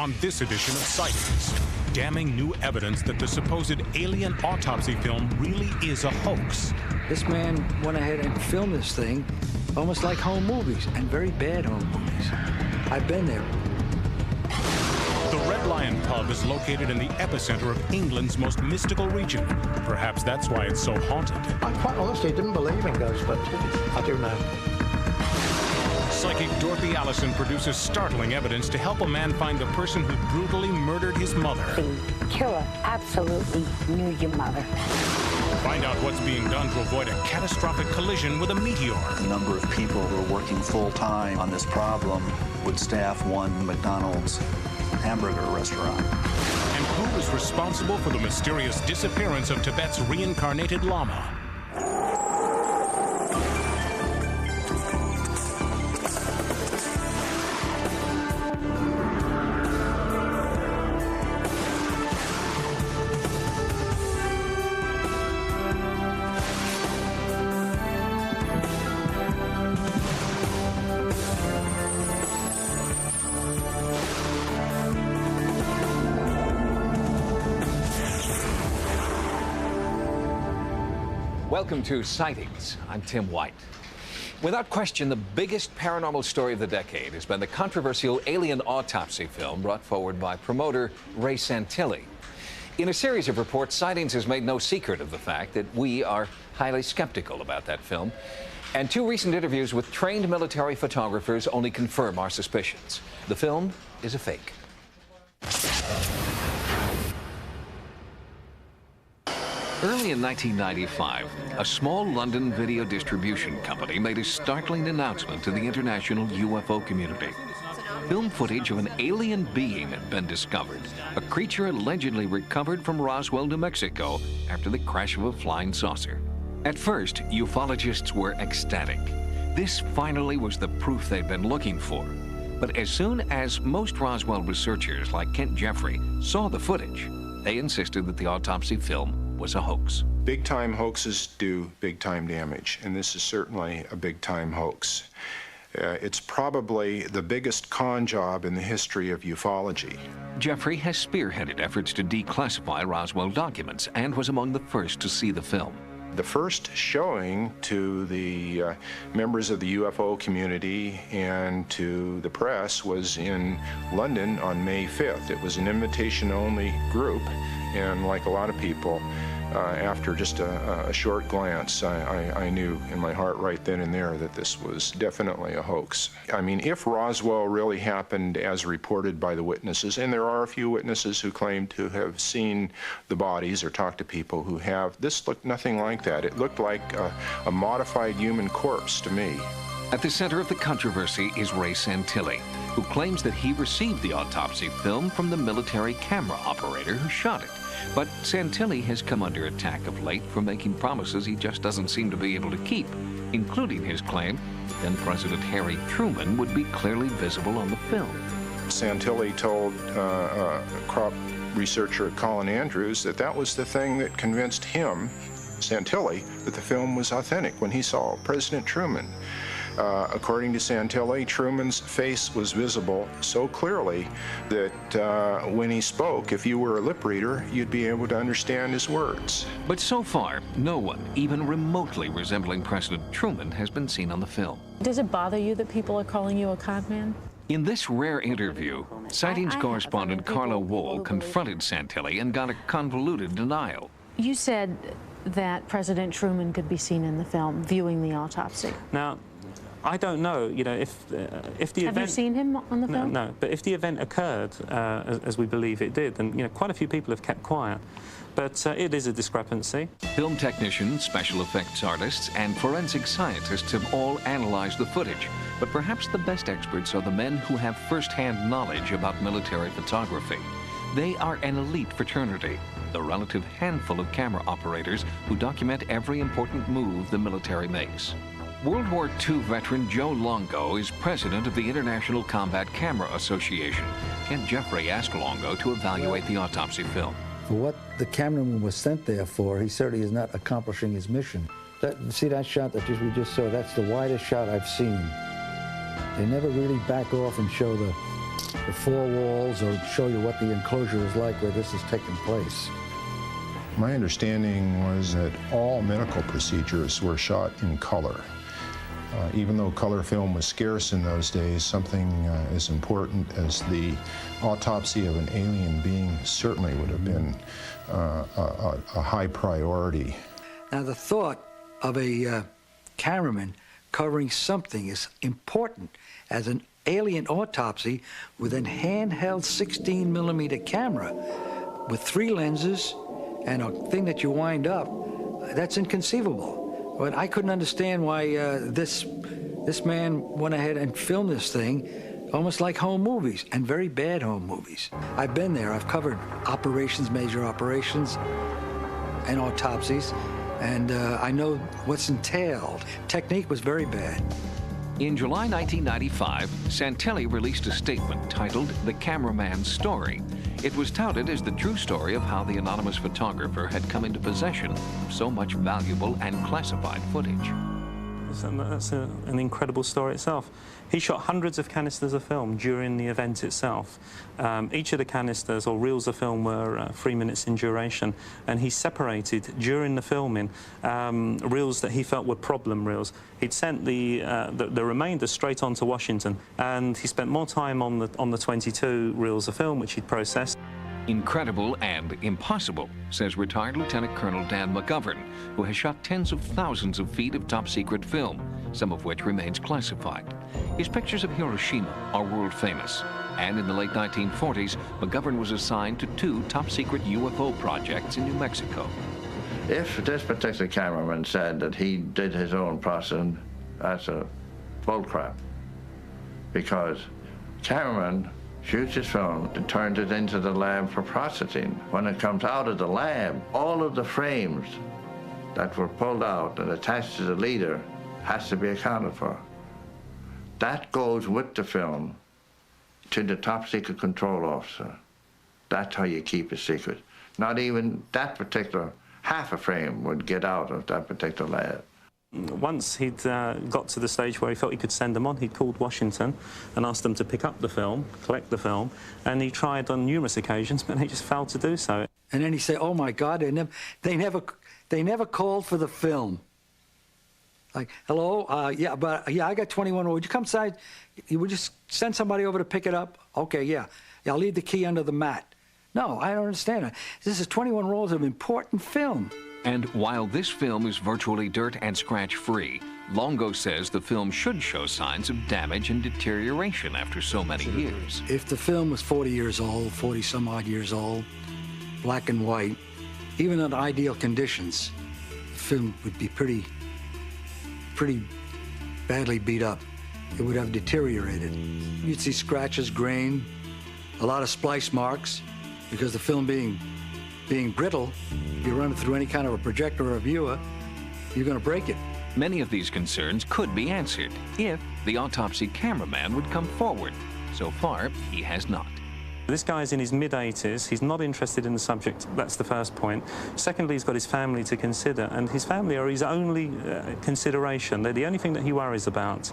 on this edition of Sightings. Damning new evidence that the supposed alien autopsy film really is a hoax. This man went ahead and filmed this thing almost like home movies, and very bad home movies. I've been there. The Red Lion pub is located in the epicenter of England's most mystical region. Perhaps that's why it's so haunted. I quite honestly didn't believe in ghosts, but I do now. Psychic Dorothy Allison produces startling evidence to help a man find the person who brutally murdered his mother. The killer absolutely knew your mother. Find out what's being done to avoid a catastrophic collision with a meteor. The number of people who are working full-time on this problem would staff one McDonald's hamburger restaurant. And who is responsible for the mysterious disappearance of Tibet's reincarnated Lama? Welcome to Sightings. I'm Tim White. Without question, the biggest paranormal story of the decade has been the controversial alien autopsy film brought forward by promoter Ray Santilli. In a series of reports, Sightings has made no secret of the fact that we are highly skeptical about that film. And two recent interviews with trained military photographers only confirm our suspicions. The film is a fake. Early in 1995, a small London video distribution company made a startling announcement to the international UFO community. Film footage of an alien being had been discovered, a creature allegedly recovered from Roswell, New Mexico, after the crash of a flying saucer. At first, ufologists were ecstatic. This finally was the proof they'd been looking for. But as soon as most Roswell researchers, like Kent Jeffrey, saw the footage, they insisted that the autopsy film was a hoax. Big-time hoaxes do big-time damage, and this is certainly a big-time hoax. It's probably the biggest con job in the history of ufology. Jeffrey has spearheaded efforts to declassify Roswell documents and was among the first to see the film. The first showing to the members of the UFO community and to the press was in London on May 5th. It was an invitation-only group, and like a lot of people, after just a short glance, I knew in my heart right then and there that this was definitely a hoax. I mean, if Roswell really happened as reported by the witnesses, and there are a few witnesses who claim to have seen the bodies or talked to people who have, this looked nothing like that. It looked like a modified human corpse to me. At the center of the controversy is Ray Santilli, who claims that he received the autopsy film from the military camera operator who shot it. But Santilli has come under attack of late for making promises he just doesn't seem to be able to keep, including his claim that then President Harry Truman would be clearly visible on the film. Santilli told crop researcher Colin Andrews that that was the thing that convinced him, Santilli, that the film was authentic when he saw President Truman. According to Santilli, Truman's face was visible so clearly that when he spoke, if you were a lip reader, you'd be able to understand his words. But so far, no one, even remotely resembling President Truman, has been seen on the film. Does it bother you that people are calling you a con man? In this rare interview, Sightings correspondent Carla Wohl confronted Santilli and got a convoluted denial. You said that President Truman could be seen in the film viewing the autopsy. Now, I don't know, you know, if the event... Have you seen him on the film? No, but if the event occurred, as we believe it did, then, you know, quite a few people have kept quiet. But it is a discrepancy. Film technicians, special effects artists, and forensic scientists have all analyzed the footage. But perhaps the best experts are the men who have first-hand knowledge about military photography. They are an elite fraternity, the relative handful of camera operators who document every important move the military makes. World War II veteran Joe Longo is president of the International Combat Camera Association. Kent Jeffrey asked Longo to evaluate the autopsy film. For what the cameraman was sent there for, he certainly is not accomplishing his mission. See that shot that we just saw? That's the widest shot I've seen. They never really back off and show the the four walls or show you what the enclosure is like where this is taking place. My understanding was that all medical procedures were shot in color. Even though color film was scarce in those days, something as important as the autopsy of an alien being certainly would have been a high priority. Now, the thought of a cameraman covering something as important as an alien autopsy with a handheld 16mm camera with 3 lenses and a thing that you wind up, that's inconceivable. But I couldn't understand why this man went ahead and filmed this thing almost like home movies, and very bad home movies. I've been there. I've covered operations, major operations, and autopsies, and I know what's entailed. Technique was very bad. In July 1995, Santelli released a statement titled The Cameraman's Story. It was touted as the true story of how the anonymous photographer had come into possession of so much valuable and classified footage. That's an incredible story itself. He shot hundreds of canisters of film during the event itself. Each of the canisters or reels of film were 3 minutes in duration, and he separated during the filming reels that he felt were problem reels. He'd sent the remainder straight on to Washington, and he spent more time on the 22 reels of film which he'd processed. Incredible and impossible, says retired Lieutenant Colonel Dan McGovern, who has shot tens of thousands of feet of top-secret film, some of which remains classified. His pictures of Hiroshima are world famous, and in the late 1940s, McGovern was assigned to 2 top-secret UFO projects in New Mexico. If this particular cameraman said that he did his own processing, that's a bullcrap, because cameraman shoots his film and turns it into the lab for processing. When it comes out of the lab, all of the frames that were pulled out and attached to the leader has to be accounted for. That goes with the film to the top secret control officer. That's how you keep a secret. Not even that particular half a frame would get out of that particular lab. Once he'd got to the stage where he felt he could send them on, he'd called Washington and asked them to pick up the film, collect the film, and he tried on numerous occasions, but they just failed to do so. And then he said, "Oh my God, they never called for the film." Like, hello, yeah, I got 21. Would you come inside? Would you send somebody over to pick it up? Okay, yeah, I'll leave the key under the mat. No, I don't understand. This is 21 rolls of important film. And while this film is virtually dirt and scratch-free, Longo says the film should show signs of damage and deterioration after so many years. If the film was 40 years old, 40-some-odd years old, black and white, even under ideal conditions, the film would be pretty badly beat up. It would have deteriorated. You'd see scratches, grain, a lot of splice marks, because the film being brittle, if you run it through any kind of a projector or a viewer, you're going to break it. Many of these concerns could be answered if the autopsy cameraman would come forward. So far, he has not. This guy's in his mid-80s. He's not interested in the subject. That's the first point. Secondly, he's got his family to consider, and his family are his only consideration. They're the only thing that he worries about.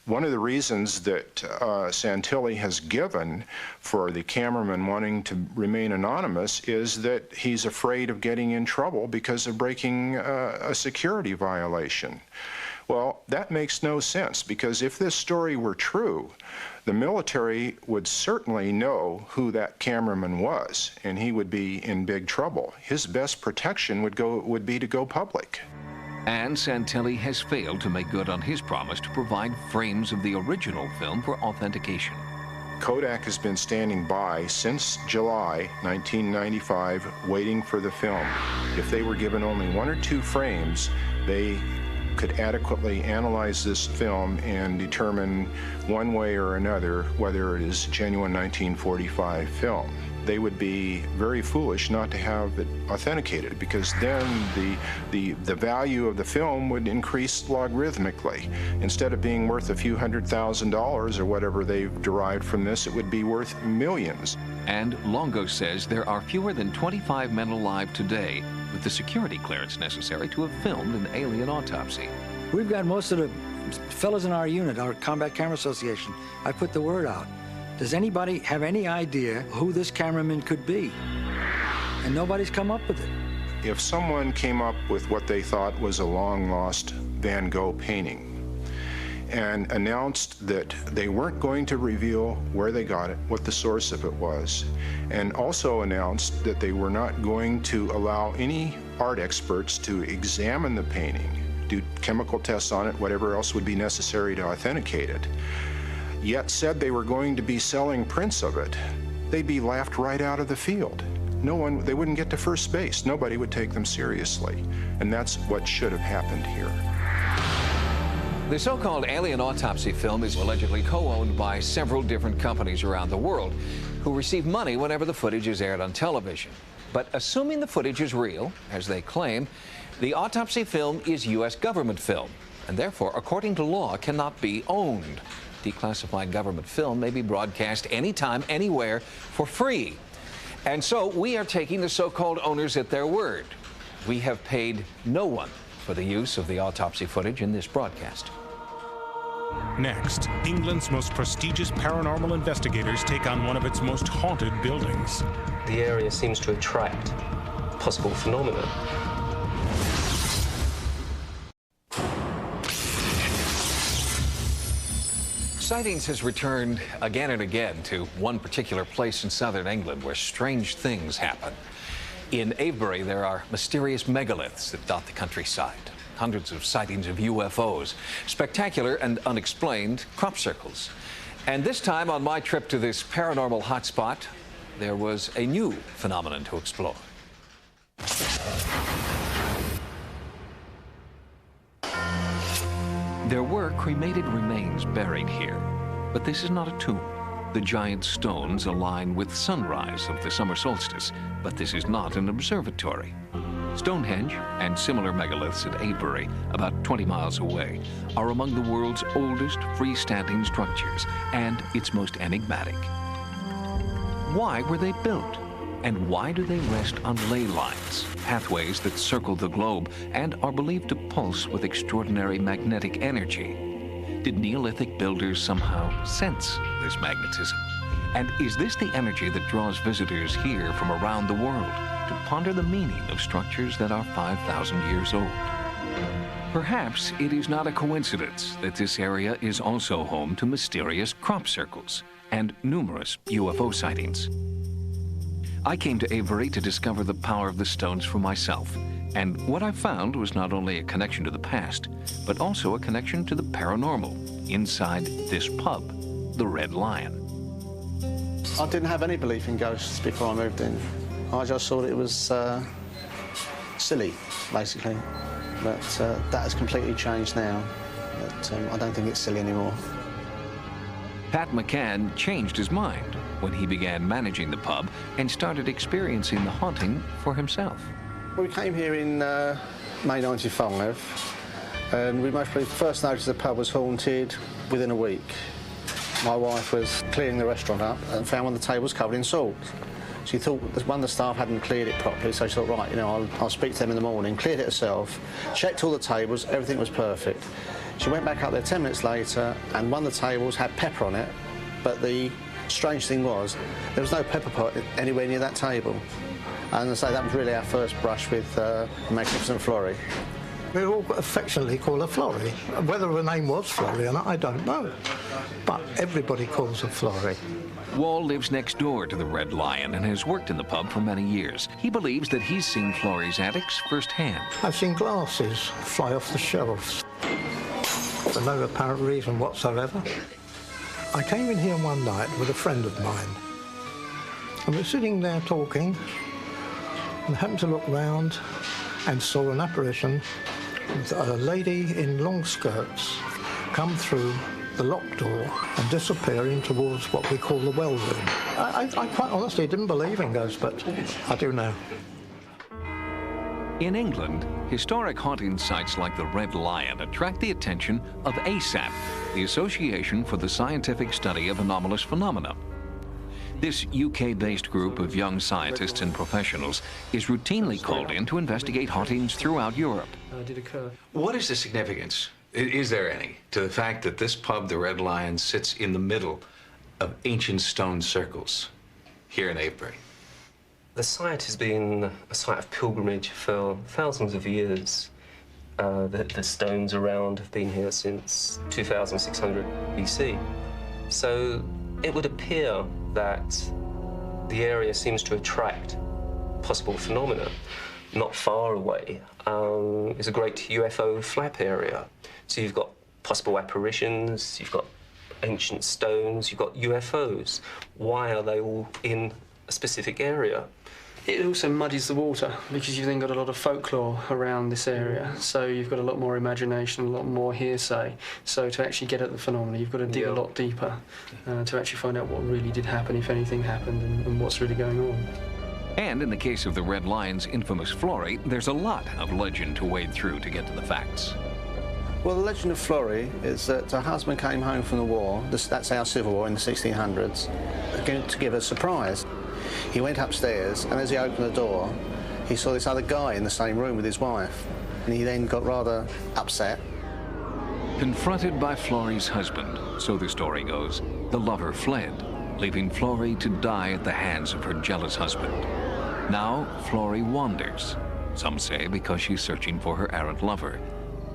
One of the reasons that Santilli has given for the cameraman wanting to remain anonymous is that he's afraid of getting in trouble because of breaking a security violation. Well, that makes no sense, because if this story were true, the military would certainly know who that cameraman was, and he would be in big trouble. His best protection would be to go public. And Santilli has failed to make good on his promise to provide frames of the original film for authentication. Kodak has been standing by since July 1995, waiting for the film. If they were given only 1 or 2 frames, they could adequately analyze this film and determine one way or another whether it is genuine 1945 film. They would be very foolish not to have it authenticated, because then the value of the film would increase logarithmically. Instead of being worth a few $100,000 or whatever they've derived from this, it would be worth millions. And Longo says there are fewer than 25 men alive today with the security clearance necessary to have filmed an alien autopsy. We've got most of the fellas in our unit, our Combat Camera Association. I put the word out. Does anybody have any idea who this cameraman could be? And nobody's come up with it. If someone came up with what they thought was a long-lost Van Gogh painting and announced that they weren't going to reveal where they got it, what the source of it was, and also announced that they were not going to allow any art experts to examine the painting, do chemical tests on it, whatever else would be necessary to authenticate it, yet said they were going to be selling prints of it, they'd be laughed right out of the field. They wouldn't get to first base. Nobody would take them seriously. And that's what should have happened here. The so-called alien autopsy film is allegedly co-owned by several different companies around the world who receive money whenever the footage is aired on television. But assuming the footage is real, as they claim, the autopsy film is U.S. government film, and therefore, according to law, cannot be owned. Declassified government film may be broadcast anytime, anywhere, for free. And so we are taking the so-called owners at their word. We have paid no one for the use of the autopsy footage in this broadcast. Next, England's most prestigious paranormal investigators take on one of its most haunted buildings. The area seems to attract possible phenomena. Sightings has returned again and again to one particular place in southern England where strange things happen. In Avebury, there are mysterious megaliths that dot the countryside. Hundreds of sightings of UFOs, spectacular and unexplained crop circles. And this time on my trip to this paranormal hotspot, there was a new phenomenon to explore. There were cremated remains buried here, but this is not a tomb. The giant stones align with sunrise of the summer solstice, but this is not an observatory. Stonehenge and similar megaliths at Avebury, about 20 miles away, are among the world's oldest freestanding structures and its most enigmatic. Why were they built? And why do they rest on ley lines, pathways that circle the globe and are believed to pulse with extraordinary magnetic energy? Did Neolithic builders somehow sense this magnetism? And is this the energy that draws visitors here from around the world to ponder the meaning of structures that are 5,000 years old? Perhaps it is not a coincidence that this area is also home to mysterious crop circles and numerous UFO sightings. I came to Avebury to discover the power of the stones for myself, and what I found was not only a connection to the past, but also a connection to the paranormal inside this pub, the Red Lion. I didn't have any belief in ghosts before I moved in. I just thought it was silly, basically. But that has completely changed now. But I don't think it's silly anymore. Pat McCann changed his mind when he began managing the pub and started experiencing the haunting for himself. We came here in May '95, and we most probably first noticed the pub was haunted within a week. My wife was clearing the restaurant up and found one of the tables covered in salt. She thought that one of the staff hadn't cleared it properly, so she thought, right, you know, I'll speak to them in the morning. Cleared it herself, checked all the tables, everything was perfect. She went back up there 10 minutes later, and one of the tables had pepper on it, but the strange thing was there was no pepper pot anywhere near that table. And so that was really our first brush with Magnificent Florrie. We all affectionately call her Florrie. Whether her name was Florrie or not, I don't know. But everybody calls her Florrie. Wall lives next door to the Red Lion and has worked in the pub for many years. He believes that he's seen Florrie's antics firsthand. I've seen glasses fly off the shelves for no apparent reason whatsoever. I came in here one night with a friend of mine, and we were sitting there talking, and happened to look round and saw an apparition with a lady in long skirts come through the locked door and disappearing towards what we call the well room. I quite honestly didn't believe in ghosts, but I do now. In England, historic haunting sites like the Red Lion attract the attention of ASAP, the Association for the Scientific Study of Anomalous Phenomena. This UK-based group of young scientists and professionals is routinely called in to investigate hauntings throughout Europe. What is the significance, is there any, to the fact that this pub, the Red Lion, sits in the middle of ancient stone circles here in Avebury? The site has been a site of pilgrimage for thousands of years. The stones around have been here since 2600 BC. So it would appear that the area seems to attract possible phenomena. Not far away is a great UFO flap area. So you've got possible apparitions, you've got ancient stones, you've got UFOs. Why are they all in a specific area? It also muddies the water because you've then got a lot of folklore around this area. So you've got a lot more imagination, a lot more hearsay. So to actually get at the phenomena, you've got to dig a lot deeper to actually find out what really did happen, if anything happened, and what's really going on. And in the case of the Red Lion's infamous Flory, there's a lot of legend to wade through to get to the facts. Well, the legend of Flory is that her husband came home from the war, that's our Civil War in the 1600s, to give her a surprise. He went upstairs, and as he opened the door, he saw this other guy in the same room with his wife. And he then got rather upset. Confronted by Flory's husband, so the story goes, the lover fled, leaving Flory to die at the hands of her jealous husband. Now, Flory wanders. Some say because she's searching for her errant lover.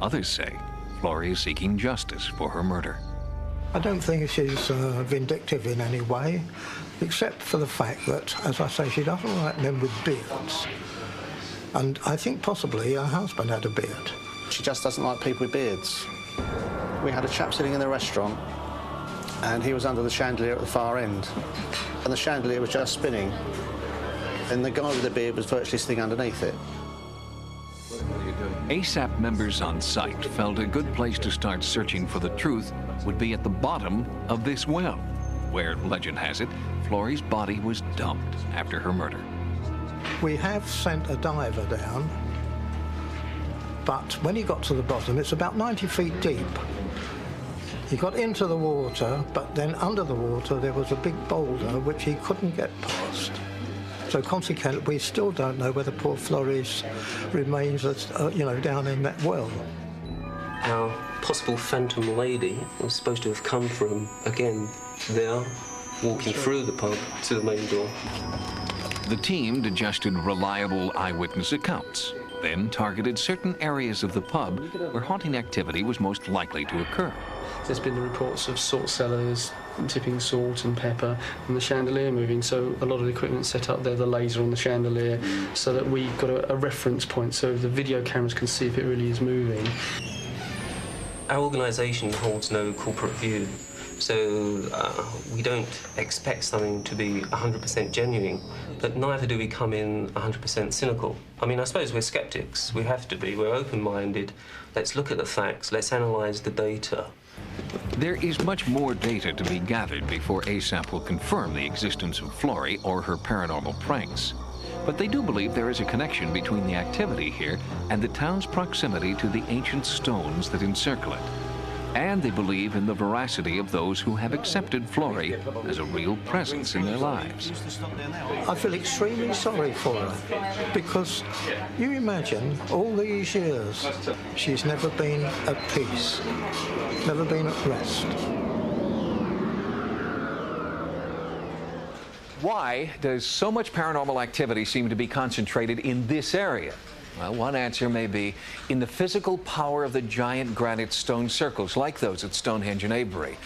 Others say Flory is seeking justice for her murder. I don't think she's vindictive in any way, except for the fact that, as I say, she doesn't like men with beards. And I think possibly her husband had a beard. She just doesn't like people with beards. We had a chap sitting in the restaurant, and he was under the chandelier at the far end. And the chandelier was just spinning, and the guy with the beard was virtually sitting underneath it. ASAP members on site felt a good place to start searching for the truth would be at the bottom of this well, where, legend has it, Flory's body was dumped after her murder. We have sent a diver down, but when he got to the bottom, it's about 90 feet deep. He got into the water, but then under the water there was a big boulder which he couldn't get past. So consequently, we still don't know whether poor Flory's remains are, down in that well. Our possible phantom lady was supposed to have come from, again, there, walking through the pub to the main door. The team digested reliable eyewitness accounts, then targeted certain areas of the pub where haunting activity was most likely to occur. There's been the reports of salt cellars tipping salt and pepper and the chandelier moving, so a lot of the equipment set up there, the laser on the chandelier, so that we've got a reference point so the video cameras can see if it really is moving. Our organisation holds no corporate view, so we don't expect something to be 100% genuine, but neither do we come in 100% cynical. I mean, I suppose we're sceptics. We have to be. We're open-minded. Let's look at the facts. Let's analyse the data. There is much more data to be gathered before ASAP will confirm the existence of Flory or her paranormal pranks. But they do believe there is a connection between the activity here and the town's proximity to the ancient stones that encircle it. And they believe in the veracity of those who have accepted Flory as a real presence in their lives. I feel extremely sorry for her, because you imagine all these years she's never been at peace, never been at rest. Why does so much paranormal activity seem to be concentrated in this area? Well, one answer may be in the physical power of the giant granite stone circles, like those at Stonehenge and Avebury.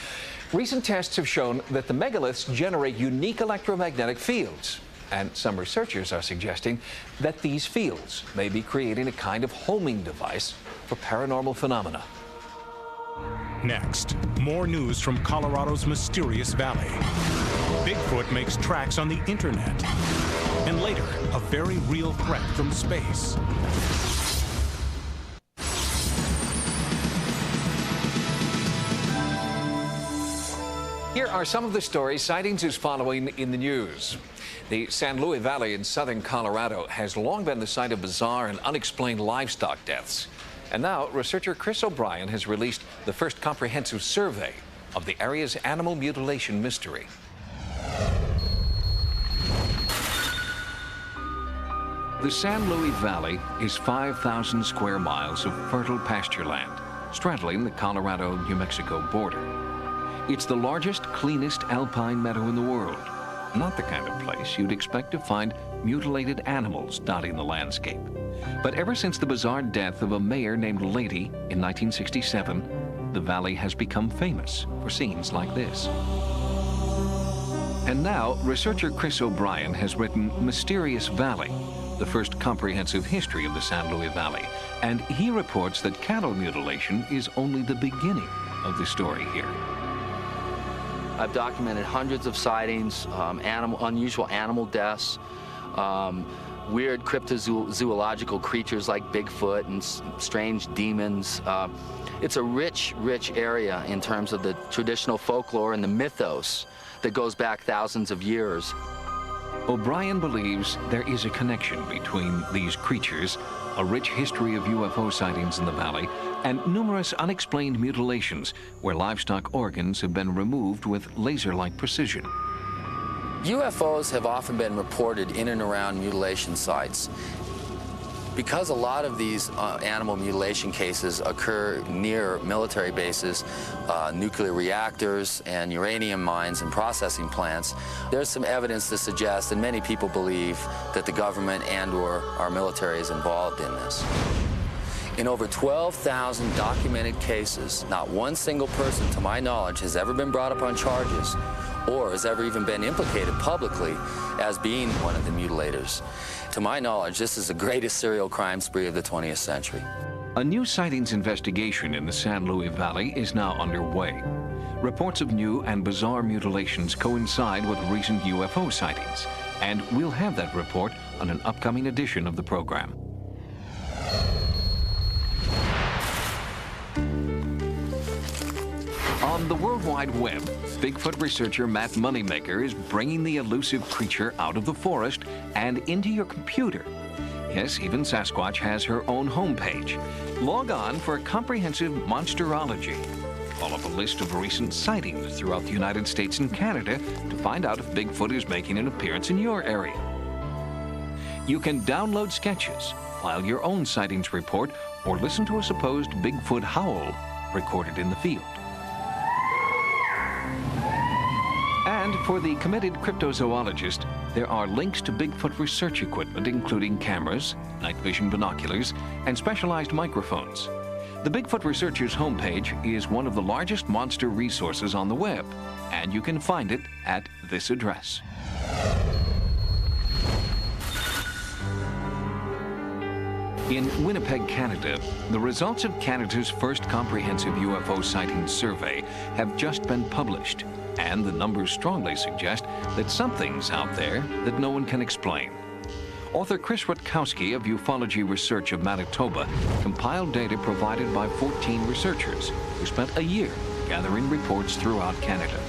Recent tests have shown that the megaliths generate unique electromagnetic fields, and some researchers are suggesting that these fields may be creating a kind of homing device for paranormal phenomena. Next, more news from Colorado's mysterious valley. Bigfoot makes tracks on the internet. And later, a very real threat from space. Here are some of the stories sightings is following in the news. The San Luis Valley in southern Colorado has long been the site of bizarre and unexplained livestock deaths. And now, researcher Chris O'Brien has released the first comprehensive survey of the area's animal mutilation mystery. The San Luis Valley is 5,000 square miles of fertile pasture land, straddling the Colorado-New Mexico border. It's the largest, cleanest alpine meadow in the world. Not the kind of place you'd expect to find mutilated animals dotting the landscape. But ever since the bizarre death of a mayor named Lady in 1967, the valley has become famous for scenes like this. And now, researcher Chris O'Brien has written Mysterious Valley, the first comprehensive history of the San Luis Valley, and he reports that cattle mutilation is only the beginning of the story here. I've documented hundreds of sightings, unusual animal deaths, weird cryptozoological creatures like Bigfoot and strange demons. It's a rich, rich area in terms of the traditional folklore and the mythos that goes back thousands of years. O'Brien believes there is a connection between these creatures, a rich history of UFO sightings in the valley, and numerous unexplained mutilations where livestock organs have been removed with laser-like precision. UFOs have often been reported in and around mutilation sites. Because a lot of these animal mutilation cases occur near military bases, nuclear reactors, and uranium mines and processing plants, there's some evidence to suggest, and many people believe, that the government and/or our military is involved in this. In over 12,000 documented cases, not one single person, to my knowledge, has ever been brought up on charges or has ever even been implicated publicly as being one of the mutilators. To my knowledge, this is the greatest serial crime spree of the 20th century. A new sightings investigation in the San Luis Valley is now underway. Reports of new and bizarre mutilations coincide with recent UFO sightings, and we'll have that report on an upcoming edition of the program. On the World Wide Web, Bigfoot researcher Matt Moneymaker is bringing the elusive creature out of the forest and into your computer. Yes, even Sasquatch has her own homepage. Log on for a comprehensive monsterology. Pull up a list of recent sightings throughout the United States and Canada to find out if Bigfoot is making an appearance in your area. You can download sketches, file your own sightings report, or listen to a supposed Bigfoot howl recorded in the field. And for the committed cryptozoologist, there are links to Bigfoot research equipment, including cameras, night vision binoculars, and specialized microphones. The Bigfoot Researcher's homepage is one of the largest monster resources on the web, and you can find it at this address. In Winnipeg, Canada, the results of Canada's first comprehensive UFO sightings survey have just been published, and the numbers strongly suggest that something's out there that no one can explain. Author Chris Rutkowski of Ufology Research of Manitoba compiled data provided by 14 researchers who spent a year gathering reports throughout Canada.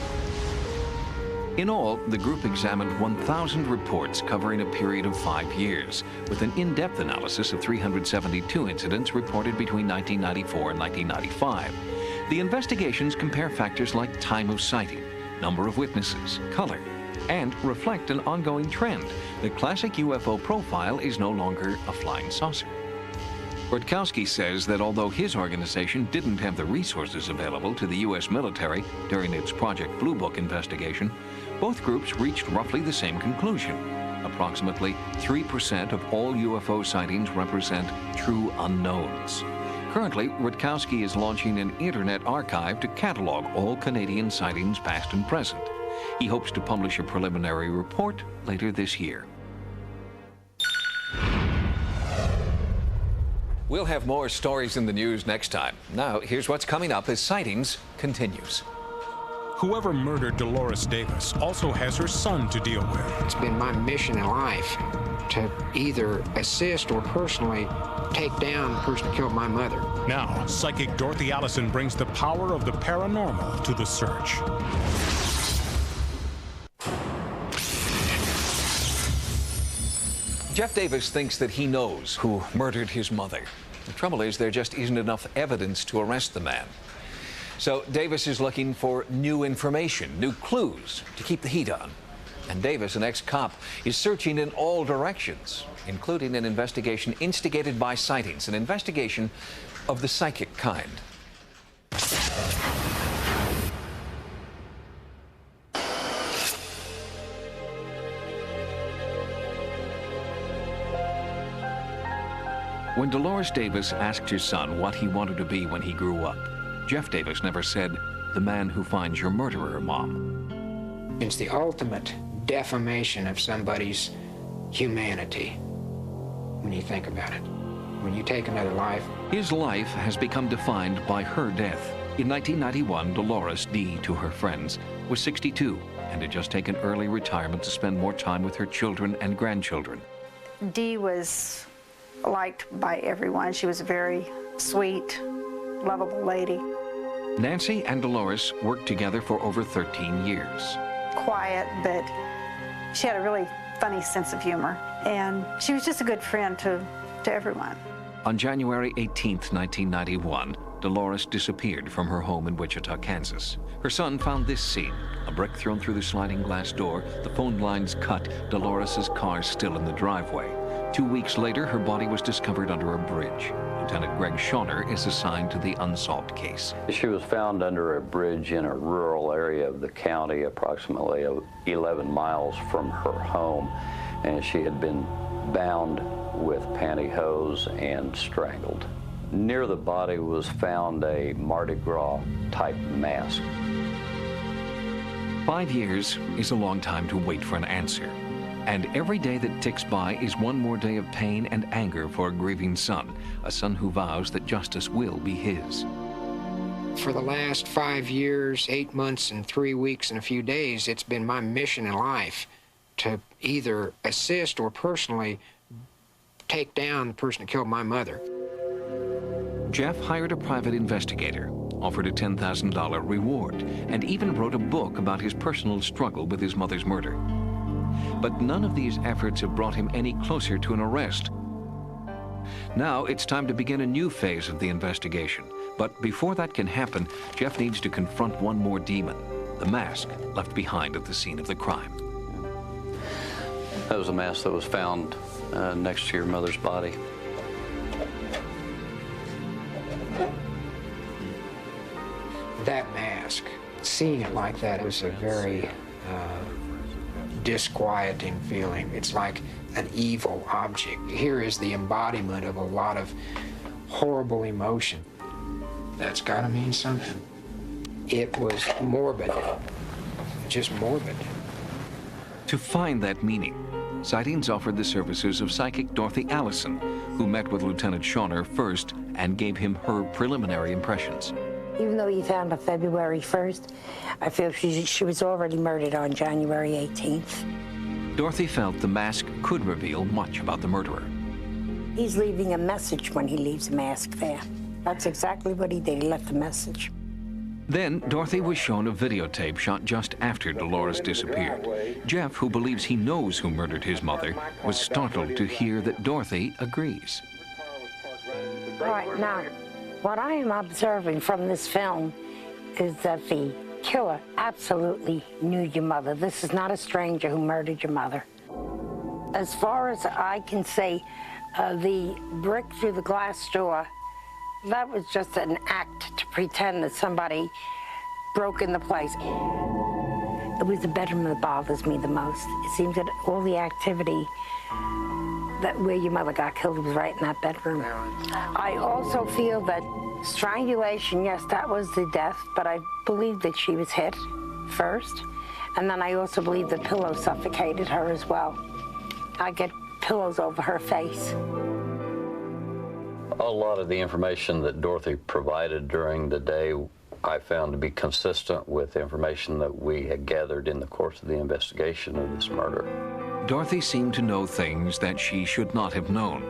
In all, the group examined 1,000 reports covering a period of 5 years, with an in-depth analysis of 372 incidents reported between 1994 and 1995. The investigations compare factors like time of sighting, number of witnesses, color, and reflect an ongoing trend. The classic UFO profile is no longer a flying saucer. Rutkowski says that although his organization didn't have the resources available to the U.S. military during its Project Blue Book investigation, both groups reached roughly the same conclusion. Approximately 3% of all UFO sightings represent true unknowns. Currently, Rutkowski is launching an internet archive to catalog all Canadian sightings past and present. He hopes to publish a preliminary report later this year. We'll have more stories in the news next time. Now, here's what's coming up as Sightings continues. Whoever murdered Dolores Davis also has her son to deal with. It's been my mission in life to either assist or personally take down the person who killed my mother. Now, psychic Dorothy Allison brings the power of the paranormal to the search. Jeff Davis thinks that he knows who murdered his mother. The trouble is, there just isn't enough evidence to arrest the man. So Davis is looking for new information, new clues to keep the heat on. And Davis, an ex-cop, is searching in all directions, including an investigation instigated by sightings, an investigation of the psychic kind. When Dolores Davis asked his son what he wanted to be when he grew up, Jeff Davis never said, "The man who finds your murderer, Mom." It's the ultimate defamation of somebody's humanity when you think about it. When you take another life. His life has become defined by her death. In 1991, Dolores, D to her friends, was 62 and had just taken early retirement to spend more time with her children and grandchildren. Dee was liked by everyone. She was a very sweet, lovable lady. Nancy and Dolores worked together for over 13 years. Quiet, but she had a really funny sense of humor. And she was just a good friend to everyone. On January 18th, 1991, Dolores disappeared from her home in Wichita, Kansas. Her son found this scene: a brick thrown through the sliding glass door, the phone lines cut, Dolores' car still in the driveway. 2 weeks later, her body was discovered under a bridge. Lieutenant Greg Schauner is assigned to the unsolved case. She was found under a bridge in a rural area of the county, approximately 11 miles from her home, and she had been bound with pantyhose and strangled. Near the body was found a Mardi Gras type mask. 5 years is a long time to wait for an answer. And every day that ticks by is one more day of pain and anger for a grieving son, a son who vows that justice will be his. For the last 5 years, 8 months, and 3 weeks and a few days, it's been my mission in life to either assist or personally take down the person who killed my mother. Jeff hired a private investigator, offered a $10,000 reward, and even wrote a book about his personal struggle with his mother's murder. But none of these efforts have brought him any closer to an arrest. Now it's time to begin a new phase of the investigation. But before that can happen, Jeff needs to confront one more demon: the mask left behind at the scene of the crime. That was a mask that was found next to your mother's body. That mask, seeing it like that was a very disquieting feeling. It's like an evil object. Here is the embodiment of a lot of horrible emotion. That's gotta mean something. It was morbid, just morbid. To find that meaning, Sightings offered the services of psychic Dorothy Allison, who met with Lieutenant Schauner first and gave him her preliminary impressions. Even though he found her February 1st, I feel she was already murdered on January 18th. Dorothy felt the mask could reveal much about the murderer. He's leaving a message when he leaves a mask there. That's exactly what he did. He left a message. Then Dorothy was shown a videotape shot just after Dolores disappeared. Jeff, who believes he knows who murdered his mother, was startled to hear that Dorothy agrees. All right, now, what I am observing from this film is that the killer absolutely knew your mother. This is not a stranger who murdered your mother. As far as I can say, the brick through the glass door, that was just an act to pretend that somebody broke in the place. It was the bedroom that bothers me the most. It seems that all the activity that where your mother got killed was right in that bedroom. I also feel that strangulation, yes, that was the death, but I believe that she was hit first. And then I also believe the pillow suffocated her as well. I get pillows over her face. A lot of the information that Dorothy provided during the day I found to be consistent with information that we had gathered in the course of the investigation of this murder. Dorothy seemed to know things that she should not have known.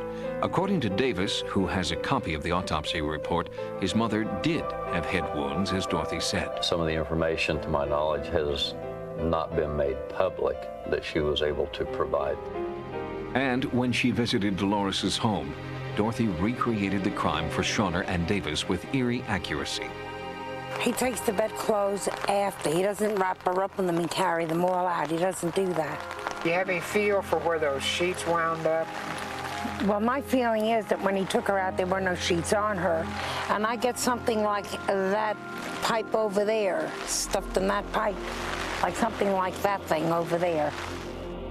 According to Davis, who has a copy of the autopsy report, his mother did have head wounds, as Dorothy said. Some of the information, to my knowledge, has not been made public that she was able to provide. And when she visited Dolores's home, Dorothy recreated the crime for Schauner and Davis with eerie accuracy. He takes the bedclothes after. He doesn't wrap her up in them and carry them all out. He doesn't do that. Do you have any feel for where those sheets wound up? Well, my feeling is that when he took her out, there were no sheets on her. And I get something like that pipe over there, stuffed in that pipe, like something like that thing over there.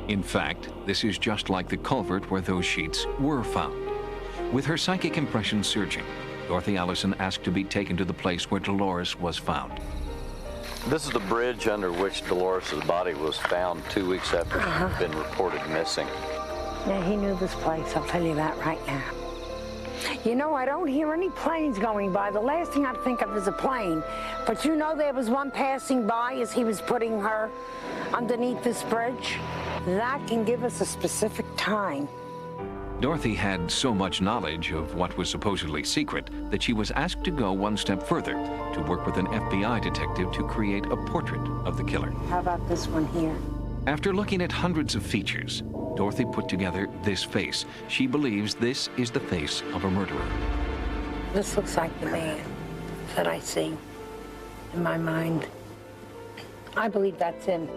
In fact, this is just like the culvert where those sheets were found. With her psychic impression searching, Dorothy Allison asked to be taken to the place where Dolores was found. This is the bridge under which Dolores' body was found 2 weeks after she had been reported missing. Yeah, he knew this place, I'll tell you that right now. You know, I don't hear any planes going by. The last thing I think of is a plane. But you know there was one passing by as he was putting her underneath this bridge? That can give us a specific time. Dorothy had so much knowledge of what was supposedly secret that she was asked to go one step further to work with an FBI detective to create a portrait of the killer. How about this one here? After looking at hundreds of features, Dorothy put together this face. She believes this is the face of a murderer. This looks like the man that I see in my mind. I believe that's him.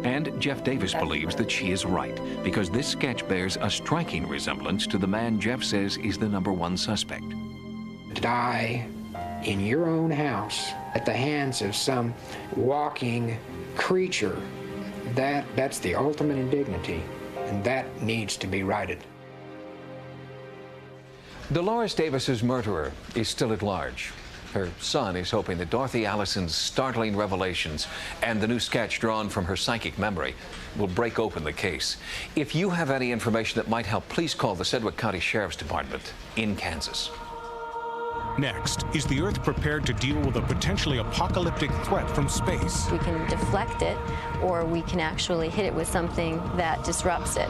And Jeff Davis believes that she is right, because this sketch bears a striking resemblance to the man Jeff says is the #1 suspect. Die in your own house at the hands of some walking creature, that's the ultimate indignity, and that needs to be righted. Dolores Davis's murderer is still at large. Her son is hoping that Dorothy Allison's startling revelations and the new sketch drawn from her psychic memory will break open the case. If you have any information that might help, please call the Sedgwick County Sheriff's Department in Kansas. Next, is the Earth prepared to deal with a potentially apocalyptic threat from space? We can deflect it, or we can actually hit it with something that disrupts it.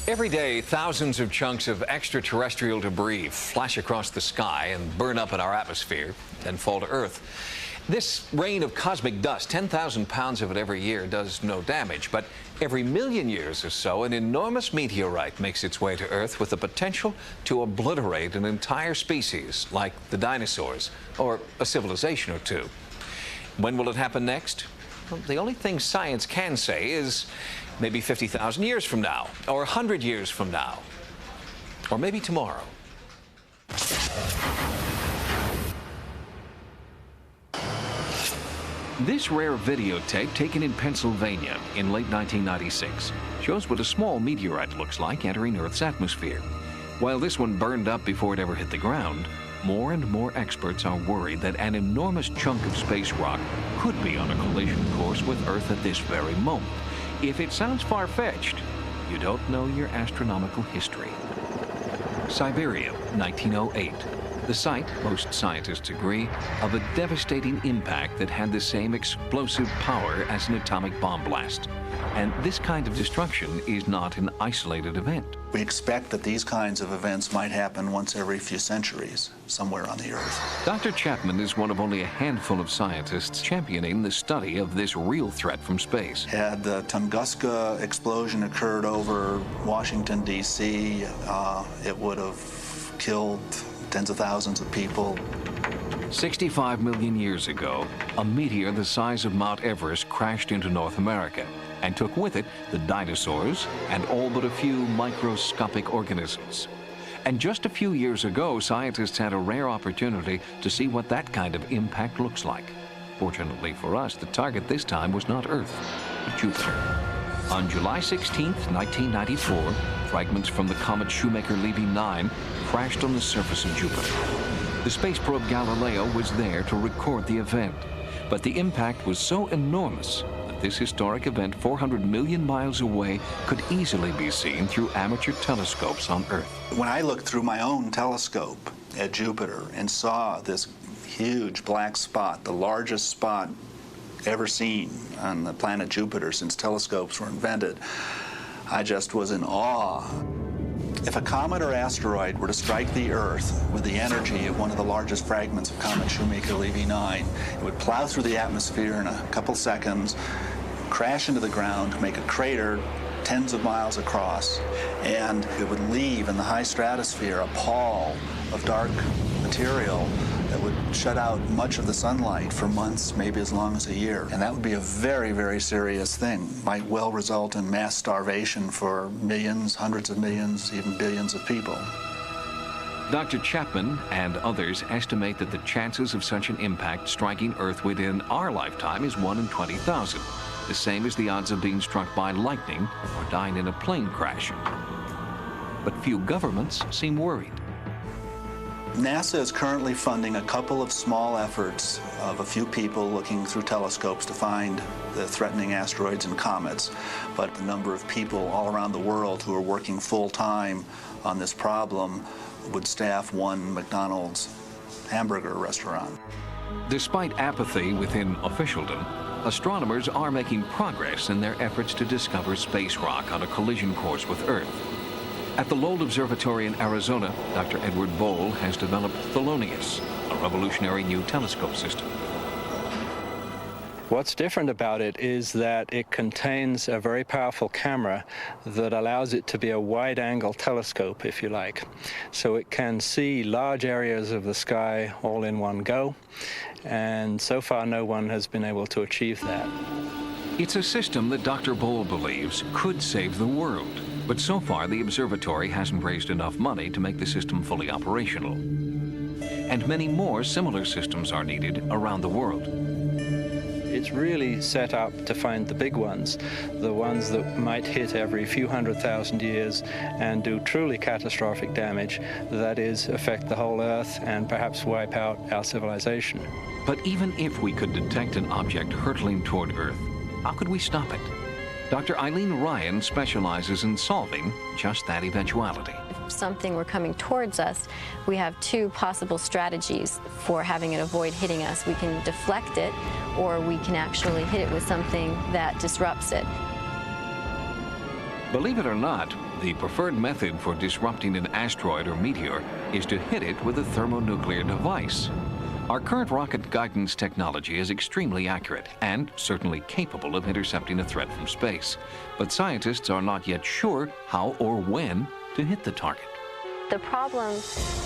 Every day, thousands of chunks of extraterrestrial debris flash across the sky and burn up in our atmosphere, then fall to Earth. This rain of cosmic dust, 10,000 pounds of it every year, does no damage. But every million years or so, an enormous meteorite makes its way to Earth with the potential to obliterate an entire species, like the dinosaurs, or a civilization or two. When will it happen next? Well, the only thing science can say is maybe 50,000 years from now, or 100 years from now, or maybe tomorrow. This rare videotape, taken in Pennsylvania in late 1996, shows what a small meteorite looks like entering Earth's atmosphere. While this one burned up before it ever hit the ground, more and more experts are worried that an enormous chunk of space rock could be on a collision course with Earth at this very moment. If it sounds far-fetched, you don't know your astronomical history. Siberia, 1908. The site, most scientists agree, of a devastating impact that had the same explosive power as an atomic bomb blast. And this kind of destruction is not an isolated event. We expect that these kinds of events might happen once every few centuries, somewhere on the Earth. Dr. Chapman is one of only a handful of scientists championing the study of this real threat from space. Had the Tunguska explosion occurred over Washington, D.C., it would have killed tens of thousands of people. 65 million years ago, a meteor the size of Mount Everest crashed into North America and took with it the dinosaurs and all but a few microscopic organisms. And just a few years ago, scientists had a rare opportunity to see what that kind of impact looks like. Fortunately for us, the target this time was not Earth, but Jupiter. On July 16, 1994, fragments from the comet Shoemaker-Levy 9 crashed on the surface of Jupiter. The space probe Galileo was there to record the event, but the impact was so enormous that this historic event 400 million miles away could easily be seen through amateur telescopes on Earth. When I looked through my own telescope at Jupiter and saw this huge black spot, the largest spot ever seen on the planet Jupiter since telescopes were invented, I just was in awe. If a comet or asteroid were to strike the Earth with the energy of one of the largest fragments of comet Shoemaker-Levy 9, it would plow through the atmosphere in a couple seconds, crash into the ground, make a crater tens of miles across, and it would leave in the high stratosphere a pall of dark material that would shut out much of the sunlight for months, maybe as long as a year. And that would be a very, very serious thing. Might well result in mass starvation for millions, hundreds of millions, even billions of people. Dr. Chapman and others estimate that the chances of such an impact striking Earth within our lifetime is 1 in 20,000, the same as the odds of being struck by lightning or dying in a plane crash. But few governments seem worried. NASA is currently funding a couple of small efforts of a few people looking through telescopes to find the threatening asteroids and comets, but the number of people all around the world who are working full-time on this problem would staff one McDonald's hamburger restaurant. Despite apathy within officialdom, astronomers are making progress in their efforts to discover space rock on a collision course with Earth. At the Lowell Observatory in Arizona, Dr. Edward Boll has developed Thelonious, a revolutionary new telescope system. What's different about it is that it contains a very powerful camera that allows it to be a wide-angle telescope, if you like. So it can see large areas of the sky all in one go, and so far no one has been able to achieve that. It's a system that Dr. Boll believes could save the world. But so far, the observatory hasn't raised enough money to make the system fully operational. And many more similar systems are needed around the world. It's really set up to find the big ones, the ones that might hit every few 100,000 years and do truly catastrophic damage, that is, affect the whole Earth and perhaps wipe out our civilization. But even if we could detect an object hurtling toward Earth, how could we stop it? Dr. Eileen Ryan specializes in solving just that eventuality. If something were coming towards us, we have two possible strategies for having it avoid hitting us. We can deflect it, or we can actually hit it with something that disrupts it. Believe it or not, the preferred method for disrupting an asteroid or meteor is to hit it with a thermonuclear device. Our current rocket guidance technology is extremely accurate and certainly capable of intercepting a threat from space. But scientists are not yet sure how or when to hit the target. The problem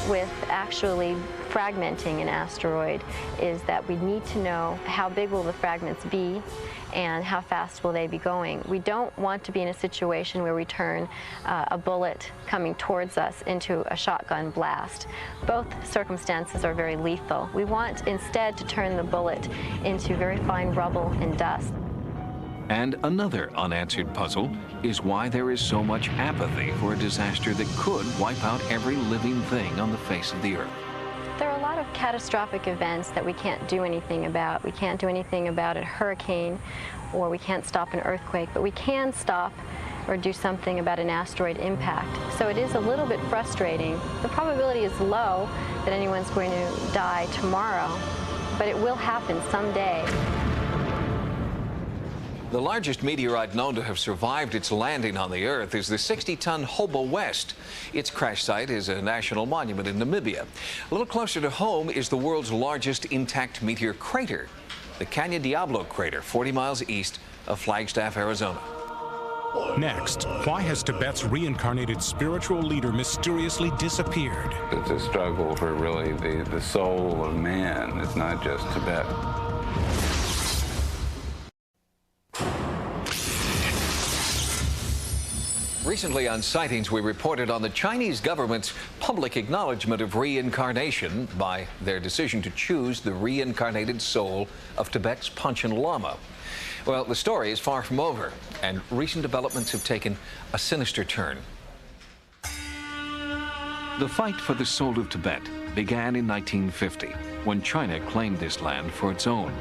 with actually fragmenting an asteroid is that we need to know how big will the fragments be and how fast will they be going. We don't want to be in a situation where we turn a bullet coming towards us into a shotgun blast. Both circumstances are very lethal. We want instead to turn the bullet into very fine rubble and dust. And another unanswered puzzle is why there is so much apathy for a disaster that could wipe out every living thing on the face of the Earth. There are a lot of catastrophic events that we can't do anything about. We can't do anything about a hurricane, or we can't stop an earthquake, but we can stop or do something about an asteroid impact. So it is a little bit frustrating. The probability is low that anyone's going to die tomorrow, but it will happen someday. The largest meteorite known to have survived its landing on the Earth is the 60-ton Hobo West. Its crash site is a national monument in Namibia. A little closer to home is the world's largest intact meteor crater, the Caña Diablo crater, 40 miles east of Flagstaff, Arizona. Next, why has Tibet's reincarnated spiritual leader mysteriously disappeared? It's a struggle for really the soul of man. It's not just Tibet. Recently on Sightings, we reported on the Chinese government's public acknowledgement of reincarnation by their decision to choose the reincarnated soul of Tibet's Panchen Lama. Well, the story is far from over, and recent developments have taken a sinister turn. The fight for the soul of Tibet began in 1950, when China claimed this land for its own.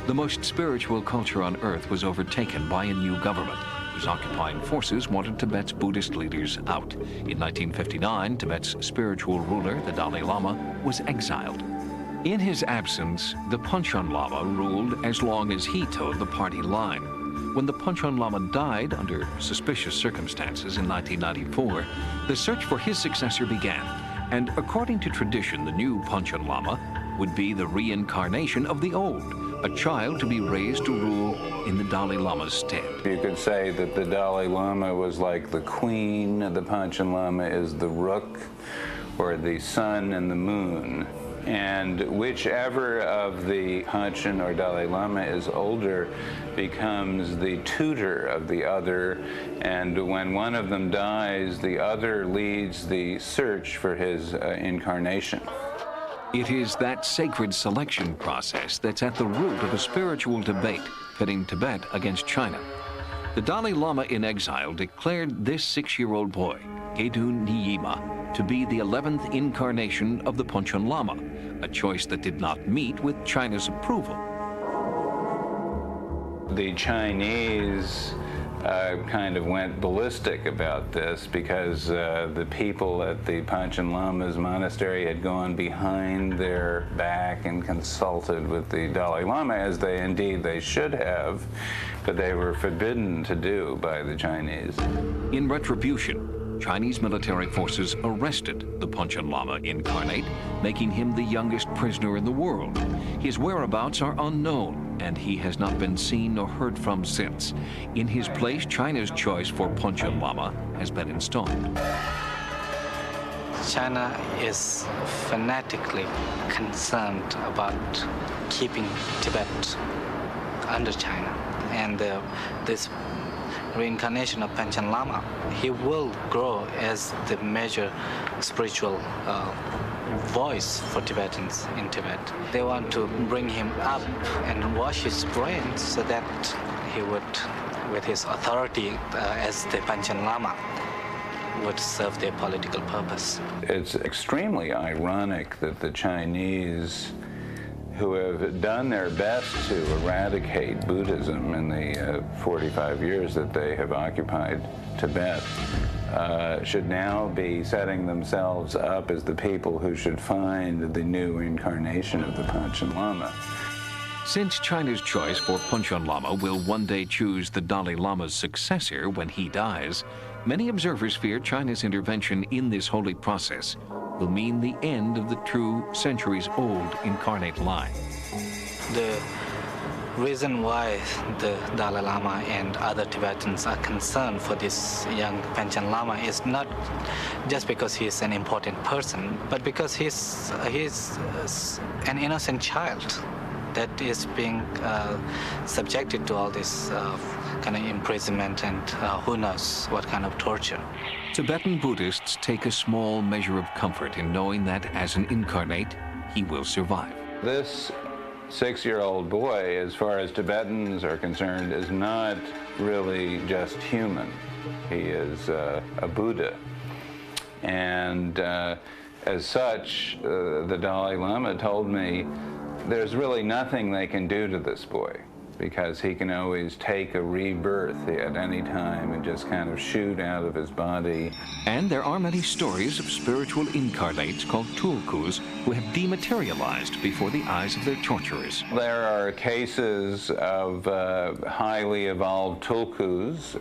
The most spiritual culture on Earth was overtaken by a new government, whose occupying forces wanted Tibet's Buddhist leaders out. In 1959, Tibet's spiritual ruler, the Dalai Lama, was exiled. In his absence, the Panchen Lama ruled as long as he toed the party line. When the Panchen Lama died under suspicious circumstances in 1994, the search for his successor began. And according to tradition, the new Panchen Lama would be the reincarnation of the old, a child to be raised to rule in the Dalai Lama's stead. You could say that the Dalai Lama was like the queen, the Panchen Lama is the rook, or the sun and the moon. And whichever of the Panchen or Dalai Lama is older becomes the tutor of the other, and when one of them dies, the other leads the search for his incarnation. It is that sacred selection process that's at the root of a spiritual debate pitting Tibet against China. The Dalai Lama in exile declared this 6-year-old boy, Gedun Nyima, to be the 11th incarnation of the Panchen Lama, a choice that did not meet with China's approval. The Chinese kind of went ballistic about this because the people at the Panchen Lama's monastery had gone behind their back and consulted with the Dalai Lama, as they should have, but they were forbidden to do by the Chinese. In retribution, Chinese military forces arrested the Panchen Lama incarnate, making him the youngest prisoner in the world. His whereabouts are unknown, and he has not been seen or heard from since. In his place, China's choice for Panchen Lama has been installed. China is fanatically concerned about keeping Tibet under China, and this reincarnation of Panchen Lama, he will grow as the major spiritual voice for Tibetans in Tibet. They want to bring him up and wash his brain so that he would, with his authority as the Panchen Lama, would serve their political purpose. It's extremely ironic that the Chinese, who have done their best to eradicate Buddhism in the 45 years that they have occupied Tibet, should now be setting themselves up as the people who should find the new incarnation of the Panchen Lama. Since China's choice for Panchen Lama will one day choose the Dalai Lama's successor when he dies, many observers fear China's intervention in this holy process will mean the end of the true centuries-old incarnate line. The reason why the Dalai Lama and other Tibetans are concerned for this young Panchen Lama is not just because he is an important person, but because he's an innocent child that is being subjected to all this kind of imprisonment and who knows what kind of torture. Tibetan Buddhists take a small measure of comfort in knowing that as an incarnate, he will survive. This 6-year-old boy, as far as Tibetans are concerned, is not really just human. He is a Buddha. And as such, the Dalai Lama told me there's really nothing they can do to this boy, because he can always take a rebirth at any time and just kind of shoot out of his body. And there are many stories of spiritual incarnates called tulkus who have dematerialized before the eyes of their torturers. There are cases of highly evolved tulkus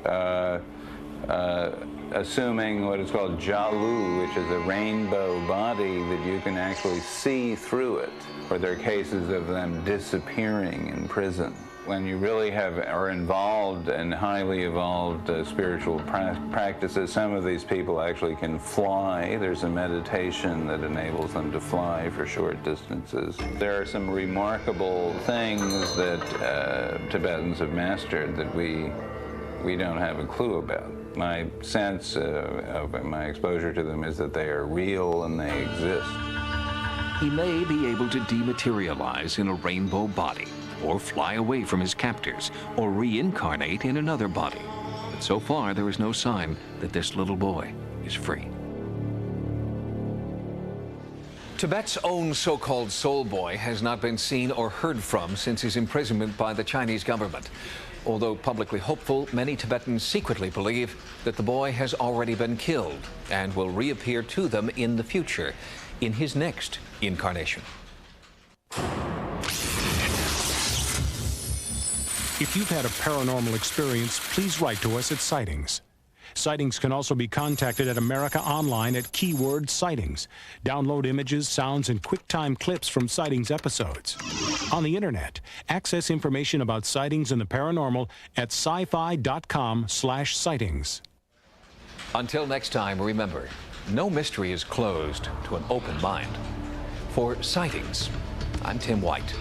assuming what is called jalu, which is a rainbow body that you can actually see through it. Or there are cases of them disappearing in prison. When you really are involved in highly evolved spiritual practices, some of these people actually can fly. There's a meditation that enables them to fly for short distances. There are some remarkable things that Tibetans have mastered that we don't have a clue about. My sense of my exposure to them is that they are real and they exist. He may be able to dematerialize in a rainbow body, or fly away from his captors, or reincarnate in another body. But so far, there is no sign that this little boy is free. Tibet's own so-called soul boy has not been seen or heard from since his imprisonment by the Chinese government. Although publicly hopeful, many Tibetans secretly believe that the boy has already been killed and will reappear to them in the future, in his next incarnation. If you've had a paranormal experience, please write to us at Sightings. Sightings can also be contacted at America Online at keyword sightings. Download images, sounds, and QuickTime clips from Sightings episodes. On the internet, access information about sightings and the paranormal at sci-fi.com/sightings. Until next time, remember, no mystery is closed to an open mind. For Sightings, I'm Tim White.